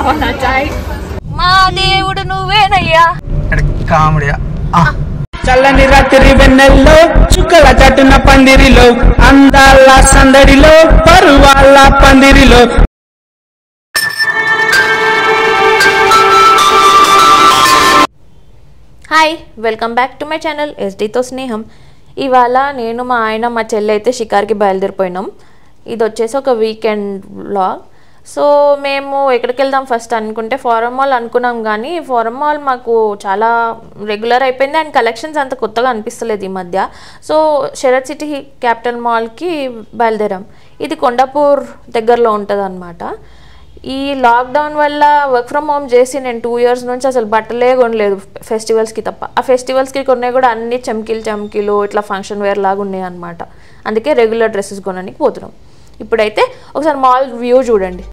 మా దేవుడు నువ్వేనయ్యా. కామెడీ. చల్లని రాత్రి వెన్నెల్లో చుక్కల చట్టున పందిరిలో అందాల సందడిలో పరువాల పందిరిలో. Hi, welcome back to my channel ఎస్డీతో స్నేహం. ఇవాళ నేను మా ఆయన మా చెల్లి అయితే షికార్కి బయలుదేరిపోయినాం. ఇది వచ్చేసి ఒక వీకెండ్ వ్లాగ్. సో మేము ఎక్కడికి వెళ్దాం ఫస్ట్ అనుకుంటే ఫారం మాల్ అనుకున్నాం, కానీ ఫారం మాల్ మాకు చాలా రెగ్యులర్ అయిపోయింది అండ్ కలెక్షన్స్ అంత కొత్తగా అనిపిస్తలేదు ఈ మధ్య. సో శరత్ సిటీ క్యాపిటల్ మాల్కి బయలుదేరాం. ఇది కొండాపూర్ దగ్గరలో ఉంటుంది అన్నమాట. ఈ లాక్డౌన్ వల్ల వర్క్ ఫ్రమ్ హోమ్ చేసి నేను 2 years నుంచి అసలు బట్టలే కొనలేదు ఫెస్టివల్స్కి తప్ప. ఆ ఫెస్టివల్స్కి కొనే కూడా అన్ని చమ్కీలు ఇట్లా ఫంక్షన్ వేర్ లాగా ఉన్నాయి అనమాట. అందుకే రెగ్యులర్ డ్రెస్సెస్ కొనడానికి పోతున్నాం. ఇప్పుడైతే ఒకసారి మాల్ వ్యూ చూడండి.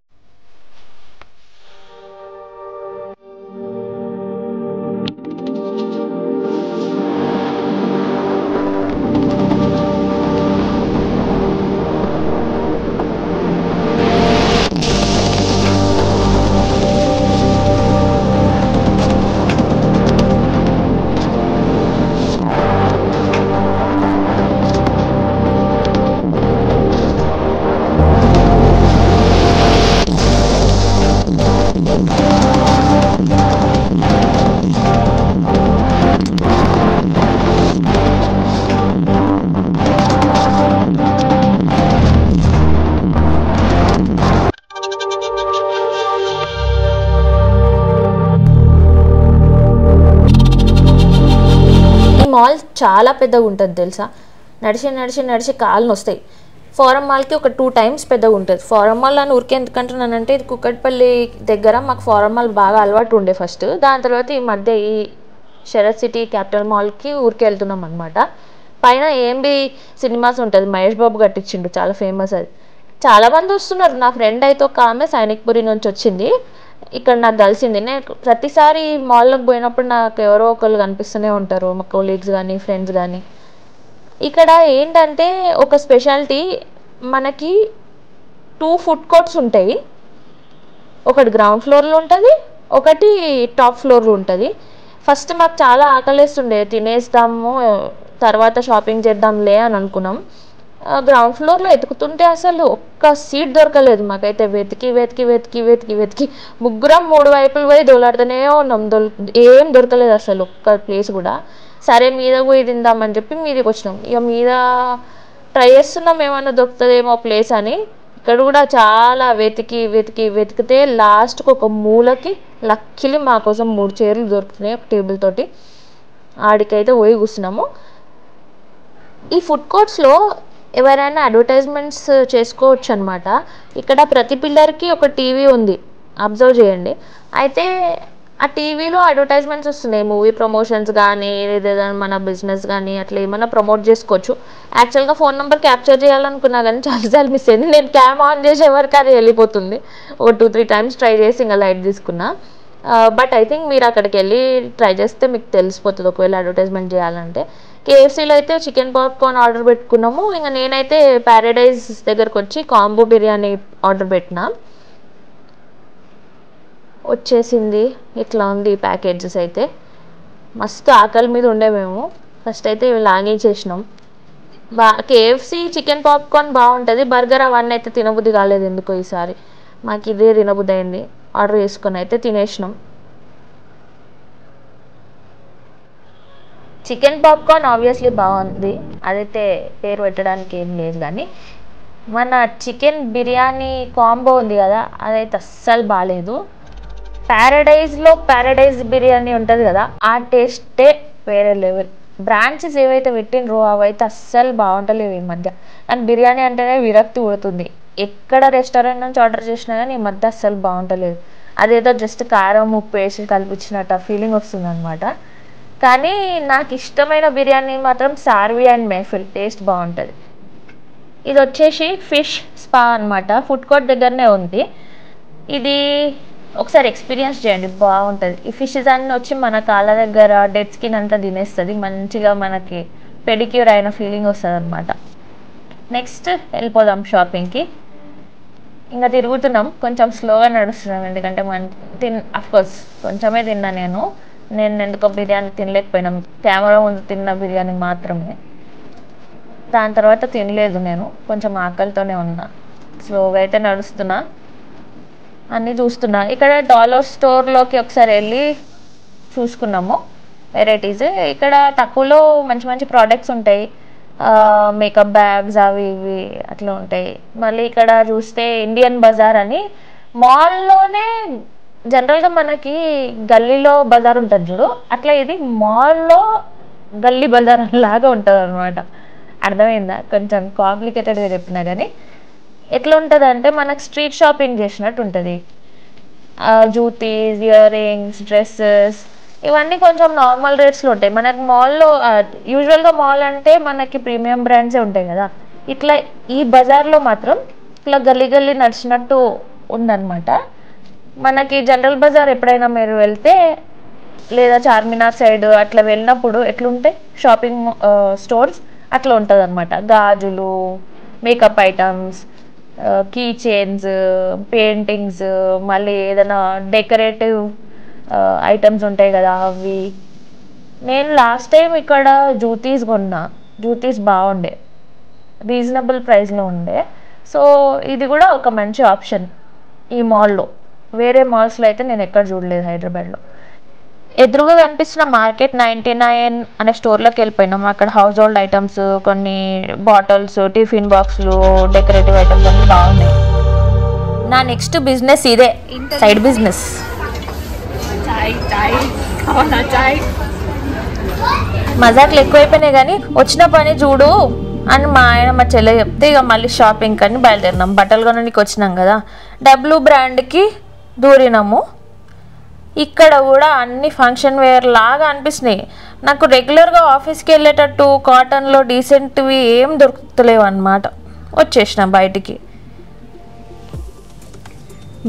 మాల్ చాలా పెద్దగా ఉంటుంది తెలుసా. నడిచి కాళ్ళు వస్తాయి. ఫారం మాల్కి ఒక 2 times పెద్దగా ఉంటుంది. ఫారం మాల్ అని ఊరికే ఎందుకంటున్నానంటే ఇది కుక్కట్పల్లి దగ్గర మాకు ఫారం మాల్ బాగా అలవాటు ఉండే ఫస్ట్. దాని తర్వాత ఈ మధ్య ఈ శరత్ సిటీ క్యాపిటల్ మాల్కి ఊరికే వెళ్తున్నాం అనమాట. పైన ఏంబి సినిమాస్ ఉంటుంది, మహేష్ బాబు కట్టించిండు, చాలా ఫేమస్ అది. చాలామంది వస్తున్నారు. నా ఫ్రెండ్ అయితే ఒక ఆమె సైనిక్పురి నుంచి వచ్చింది, ఇక్కడ నాకు కలిసింది. నేను ప్రతిసారి మాల్లోకి పోయినప్పుడు నాకు ఎవరో ఒకళ్ళు కనిపిస్తూనే ఉంటారు, మా కొలీగ్స్ కానీ ఫ్రెండ్స్ కానీ. ఇక్కడ ఏంటంటే ఒక స్పెషాలిటీ, మనకి 2 food courts ఉంటాయి. ఒకటి గ్రౌండ్ ఫ్లోర్లో ఉంటుంది, ఒకటి టాప్ ఫ్లోర్లో ఉంటుంది. ఫస్ట్ మాకు చాలా ఆకలిస్తుండే, తినేస్తాము తర్వాత షాపింగ్ చేద్దాంలే అని అనుకున్నాం. గ్రౌండ్ ఫ్లోర్లో ఎతుకుతుంటే అసలు ఒక్క సీట్ దొరకలేదు మాకైతే. వెతికి ముగ్గురం 3 వైపులు పోయి దోలాడుతూనే ఉన్నాం. ఏం దొరకలేదు అసలు ఒక్క ప్లేస్ కూడా. సరే మీద పోయి తిందామని చెప్పి మీదకి వచ్చినాం. ఇక మీద ట్రై చేస్తున్నాం ఏమన్నా దొరుకుతుందేమో ప్లేస్ అని. ఇక్కడ కూడా చాలా వెతికితే లాస్ట్కి ఒక మూలకి లక్కిలి మా కోసం 3 చైర్లు దొరుకుతున్నాయి ఒక టేబుల్ తోటి. ఆడికైతే పోయి కూర్చున్నాము. ఈ ఫుడ్ కోర్ట్స్లో ఎవరైనా అడ్వర్టైజ్మెంట్స్ చేసుకోవచ్చు అనమాట. ఇక్కడ ప్రతి పిల్లర్కి ఒక టీవీ ఉంది, అబ్జర్వ్ చేయండి. అయితే ఆ టీవీలో అడ్వర్టైజ్మెంట్స్ వస్తున్నాయి, మూవీ ప్రమోషన్స్ కానీ ఏదైనా మన బిజినెస్ కానీ అట్లా ఏమైనా ప్రమోట్ చేసుకోవచ్చు. యాక్చువల్గా ఫోన్ నెంబర్ క్యాప్చర్ చేయాలనుకున్నా కానీ చాలాసార్లు మిస్ అయింది. నేను క్యామ్ ఆన్ చేసే వరకు అది వెళ్ళిపోతుంది. ఒక 2-3 times ట్రై చేసి ఇంకా లైట్ తీసుకున్నా. బట్ ఐ థింక్ మీరు అక్కడికి వెళ్ళి ట్రై చేస్తే మీకు తెలిసిపోతుంది ఒకవేళ అడ్వర్టైజ్మెంట్ చేయాలంటే. కేఎఫ్సీలో అయితే చికెన్ పాప్కార్న్ ఆర్డర్ పెట్టుకున్నాము. ఇంకా నేనైతే ప్యారడైజ్ దగ్గరకు వచ్చి కాంబో బిర్యానీ ఆర్డర్ పెట్టిన. వచ్చేసింది, ఇట్లా ఉంది ప్యాకేజెస్. అయితే మస్తు ఆకలి మీద ఉండే మేము. ఫస్ట్ అయితే ఇవి లాగించేసినాం. కేఎఫ్సీ చికెన్ పాప్కార్న్ బాగుంటుంది, బర్గర్ అవన్నీ అయితే తినబుద్ధి కాలేదు ఎందుకో ఈసారి. మాకు ఇదే తినబుద్ధి అయింది. ఆర్డర్ చేసుకొని అయితే తినేసినాం. చికెన్ పాప్కార్న్ ఆబ్వియస్లీ బాగుంది, అదైతే పేరు పెట్టడానికి ఏం లేదు. కానీ మన చికెన్ బిర్యానీ కాంబో ఉంది కదా, అదైతే అస్సలు బాగాలేదు. ప్యారడైజ్ బిర్యానీ ఉంటుంది కదా, ఆ టేస్టే వేరే లెవెల్. బ్రాంచెస్ ఏవైతే పెట్టినరో అవైతే అస్సలు బాగుంటలేవు ఈ మధ్య. నాకు బిర్యానీ అంటేనే విరక్తి పుడుతుంది. ఎక్కడ రెస్టారెంట్ నుంచి ఆర్డర్ చేసినా కానీ ఈ మధ్య అస్సలు బాగుంటలేదు. అదేదో జస్ట్ కారం ఉప్పు వేసి కలిపించినట్టు ఫీలింగ్ వస్తుంది అనమాట. కానీ నాకు ఇష్టమైన బిర్యానీ మాత్రం సార్వి అండ్ మెహఫిల్, టేస్ట్ బాగుంటుంది. ఇది వచ్చేసి ఫిష్ స్పా అనమాట, ఫుడ్ కోర్ట్ దగ్గరనే ఉంది. ఇది ఒకసారి ఎక్స్పీరియన్స్ చేయండి, బాగుంటుంది. ఈ ఫిషెస్ అన్నీ వచ్చి మన కాళ్ళ దగ్గర డెడ్ స్కిన్ అంతా తినేస్తుంది, మంచిగా మనకి పెడిక్యూర్ అయిన ఫీలింగ్ వస్తుంది అనమాట. నెక్స్ట్ వెళ్ళిపోదాం షాపింగ్కి. ఇంకా తిరుగుతున్నాం, కొంచెం స్లోగా నడుస్తున్నాం. ఎందుకంటే అఫ్కోర్స్ కొంచెమే తిన్నా నేను ఎందుకో బిర్యానీ తినలేకపోయినాం. కెమెరా ముందు తిన్న బిర్యానీ మాత్రమే, దాని తర్వాత తినలేదు. నేను కొంచెం ఆకలితోనే ఉన్నా. స్లోగా అయితే నడుస్తున్నా, అన్నీ చూస్తున్నా. ఇక్కడ డాలర్ స్టోర్లోకి ఒకసారి వెళ్ళి చూసుకున్నాము వెరైటీస్. ఇక్కడ తక్కువలో మంచి మంచి ప్రోడక్ట్స్ ఉంటాయి, మేకప్ బ్యాగ్స్ అవి ఇవి అట్లా ఉంటాయి. మళ్ళీ ఇక్కడ చూస్తే ఇండియన్ బజార్ అని మాల్లోనే, జనరల్గా మనకి గల్లీలో బజార్ ఉంటుంది చూడు, అట్లా ఇది మాల్లో గల్లీ బజార్ లాగా ఉంటుంది అనమాట. అర్థమైందా? కొంచెం కాంప్లికేటెడ్గా చెప్పినా కానీ ఎట్లా ఉంటుంది అంటే మనకు స్ట్రీట్ షాపింగ్ చేసినట్టు ఉంటుంది. జూతీస్, ఇయర్ రింగ్స్, డ్రెస్సెస్ ఇవన్నీ కొంచెం నార్మల్ రేట్స్లో ఉంటాయి. మనకి మాల్లో యూజువల్గా మాల్ అంటే మనకి ప్రీమియం బ్రాండ్సే ఉంటాయి కదా, ఇట్లా ఈ బజార్లో మాత్రం ఇట్లా గల్లీ గల్లీ నడిచినట్టు ఉందన్నమాట. మనకి జనరల్ బజార్ ఎప్పుడైనా మీరు వెళ్తే లేదా చార్మినార్ సైడ్ అట్లా వెళ్ళినప్పుడు ఎట్లుంటాయి షాపింగ్ స్టోర్స్ అట్లా ఉంటుంది అనమాట. గాజులు, makeup items, key chains, paintings, మళ్ళీ ఏదైనా డెకరేటివ్ ఐటమ్స్ ఉంటాయి కదా అవి. నేను లాస్ట్ టైం ఇక్కడ జూతీస్ కొన్నా, జూతీస్ బాగుండే, రీజనబుల్ ప్రైస్లో ఉండే. సో ఇది కూడా ఒక మంచి ఆప్షన్ ఈ మాల్లో. వేరే మాల్స్లో అయితే నేను ఎక్కడ చూడలేదు హైదరాబాద్లో. ఎదురుగా కనిపిస్తున్న మార్కెట్ 99 అనే స్టోర్లోకి వెళ్ళిపోయినాం. అక్కడ హౌస్ హోల్డ్ ఐటమ్స్, కొన్ని బాటిల్స్, టిఫిన్ బాక్స్లు, డెకరేటివ్ ఐటమ్స్ అన్నీ బాగున్నాయి. నా నెక్స్ట్ బిజినెస్ ఇదే, సైడ్ బిజినెస్. మజాక్లు ఎక్కువైపోయినాయి కానీ వచ్చిన పని చూడు అని మా ఆయన మా చెల్లె చెప్తే ఇక మళ్ళీ షాపింగ్ అని బయలుదేరినాం. బట్టలు కొనడానికి వచ్చినాం కదా, డబ్ల్యూ బ్రాండ్కి దూరినాము. ఇక్కడ కూడా అన్ని ఫంక్షన్ వేర్ లాగా అనిపిస్తున్నాయి నాకు. రెగ్యులర్గా ఆఫీస్కి వెళ్ళేటట్టు కాటన్లో డీసెంట్వి ఏం దొరుకుతలేవు అన్నమాట. వచ్చేసిన బయటికి.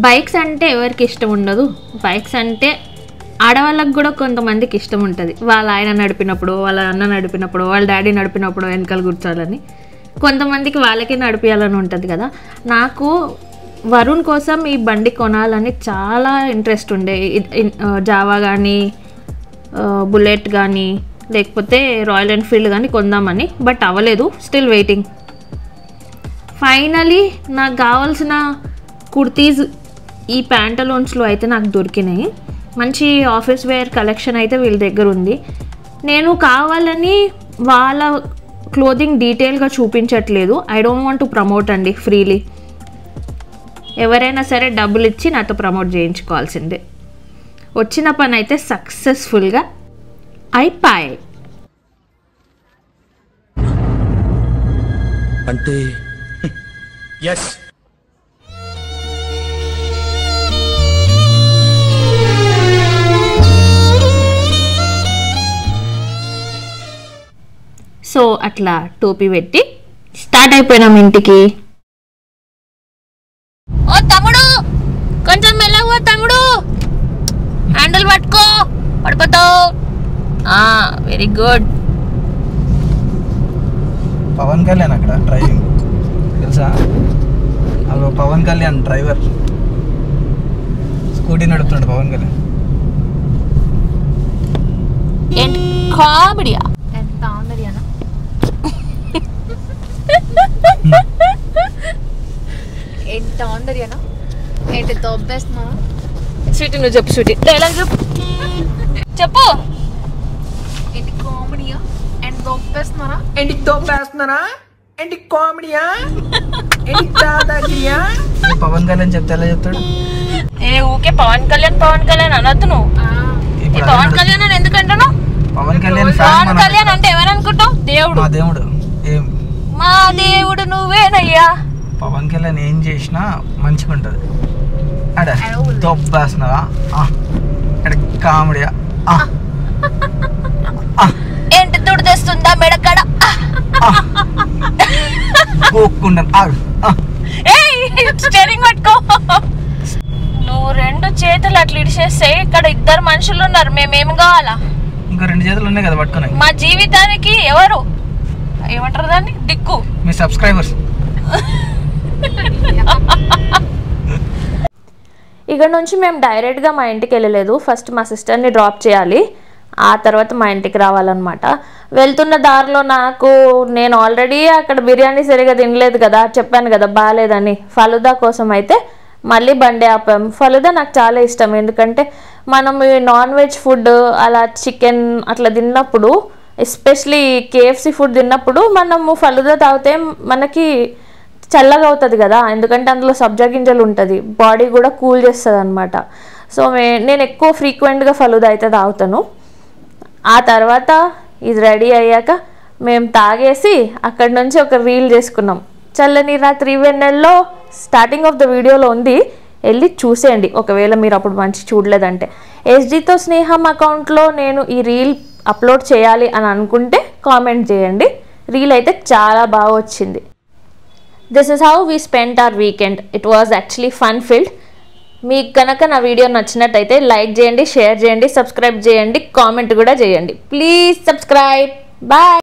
బైక్స్ అంటే ఎవరికి ఇష్టం ఉండదు? బైక్స్ అంటే ఆడవాళ్ళకి కూడా కొంతమందికి ఇష్టం ఉంటుంది. వాళ్ళ ఆయన నడిపినప్పుడు, వాళ్ళ అన్న నడిపినప్పుడు, వాళ్ళ డాడీ నడిపినప్పుడు వెనకాల కూర్చోాలని. కొంతమందికి వాళ్ళకి నడిపించాలని ఉంటుంది కదా. నాకు వరుణ్ కోసం ఈ బండి కొనాలని చాలా ఇంట్రెస్ట్ ఉండే. జావా కానీ, బుల్లెట్ కానీ, లేకపోతే రాయల్ ఎన్ఫీల్డ్ కానీ కొందామని, బట్ అవ్వలేదు. Still waiting. ఫైనలీ నాకు కావాల్సిన కుర్తీస్ ఈ ప్యాంటలోన్స్లో అయితే నాకు దొరికినాయి. మంచి ఆఫీస్ వేర్ కలెక్షన్ అయితే వీళ్ళ దగ్గర ఉంది. నేను కావాలని వాళ్ళ క్లోదింగ్ డీటెయిల్గా చూపించట్లేదు. I don't want to promote అండి ఫ్రీలీ. ఎవరైనా సరే డబ్బులు ఇచ్చి నాతో ప్రమోట్ చేయించుకోవాల్సిందే. వచ్చిన పని అయితే సక్సెస్ఫుల్గా అయిపోయాయి. అంటే ఎస్. సో అట్లా టోపీ పెట్టి స్టార్ట్ అయిపోయినాం ఇంటికి. ఓ తమ్ముడు, కొంచెం మెల్లగా తమ్ముడు, హ్యాండిల్ పట్టుకో, పడిపోతావు. Very good. పవన్ కళ్యాణ్ అక్కడ డ్రైవింగ్ తెలుసా? అదో పవన్ కళ్యాణ్ డ్రైవర్, స్కూటీ నడుపుతున్నాడు పవన్ కళ్యాణ్. ఏంటి కామెడీయా? ఎంత ఆందర్యనా? ఏంటి దొబ్బేస్తున్నా? స్వీటీ నువ్వు చెప్పు, స్వీటీ డైలాగ్ చెప్పు. చెప్పు. ఏంటి కామెడీయా? అండ్ దొబ్బేస్తున్నారా? ఏంటి దొబ్బేస్తున్నారా? ఏంటి కామెడీయా? ఏంటి దాదాగిరియా? పవన్ కళ్యాణ్ చెప్తే ఎలా చెప్తాడు? ఊకే పవన్ కళ్యాణ్ అనొద్దు నువ్వు. పవన్ కళ్యాణ్ అని ఎందుకంటున్నావు? పవన్ కళ్యాణ్ పవన్ కళ్యాణ్ అంటే ఎవరనుకుంటావు? దేవుడు. మా దేవుడు. మా దేవుడు నువ్వేనయ్యా. పవన్ కళ్యాణ్ ఏం చేసినా మంచిగా ఉంటుంది. అడ దొబ్బేస్తున్నావా? కామెడీయా? ఏంటి దుడ్డు తెస్తుందా మెడకడ? స్టీరింగ్ పట్టుకో. నువ్వు రెండు చేతులు అట్లా ఇడిచేస్తే ఇక్కడ ఇద్దరు మనుషులు ఉన్నారు, మేమేం కావాలా? ఇంకా రెండు చేతులు ఉన్నాయి కదా పట్టుకుని. మా జీవితానికి ఎవరు ఏమంటారు దాన్ని? దిక్కు. మీ సబ్స్క్రైబర్స్. ఇక్కడ నుంచి మేము డైరెక్ట్గా మా ఇంటికి వెళ్ళలేదు. ఫస్ట్ మా సిస్టర్ని డ్రాప్ చేయాలి, ఆ తర్వాత మా ఇంటికి రావాలన్నమాట. వెళ్తున్న దారిలో నేను ఆల్రెడీ అక్కడ బిర్యానీ సరిగా తినలేదు కదా, చెప్పాను కదా బాగాలేదని. ఫలుదా కోసం అయితే మళ్ళీ బండి ఆపాం. ఫలుదా నాకు చాలా ఇష్టం, ఎందుకంటే మనం నాన్ వెజ్ ఫుడ్ అలా చికెన్ అట్లా తిన్నప్పుడు, ఎస్పెషలీ KFC ఫుడ్ తిన్నప్పుడు మనము ఫలుదా తాగితే మనకి చల్లగా అవుతుంది కదా, ఎందుకంటే అందులో సబ్జా గింజలు ఉంటుంది, బాడీ కూడా కూల్ చేస్తుంది అనమాట. సో నేను ఎక్కువ ఫ్రీక్వెంట్గా ఫలుదా అయితే తాగుతాను. ఆ తర్వాత ఇది రెడీ అయ్యాక మేము తాగేసి అక్కడి నుంచి ఒక రీల్ చేసుకున్నాం. చల్లని రాత్రి వెన్నెల్లో స్టార్టింగ్ ఆఫ్ ద వీడియోలో ఉంది, వెళ్ళి చూసేయండి ఒకవేళ మీరు అప్పుడు మంచి చూడలేదంటే. SGతో స్నేహం అకౌంట్లో నేను ఈ రీల్ అప్లోడ్ చేయాలి అని అనుకుంటే కామెంట్ చేయండి. రీల్ అయితే చాలా బాగా వచ్చింది. This is how we spent our weekend. It was actually fun filled. మీకు కనుక నా వీడియో నచ్చినట్టయితే లైక్ చేయండి, షేర్ చేయండి, సబ్స్క్రైబ్ చేయండి, కామెంట్ కూడా చేయండి. Please subscribe. బాయ్.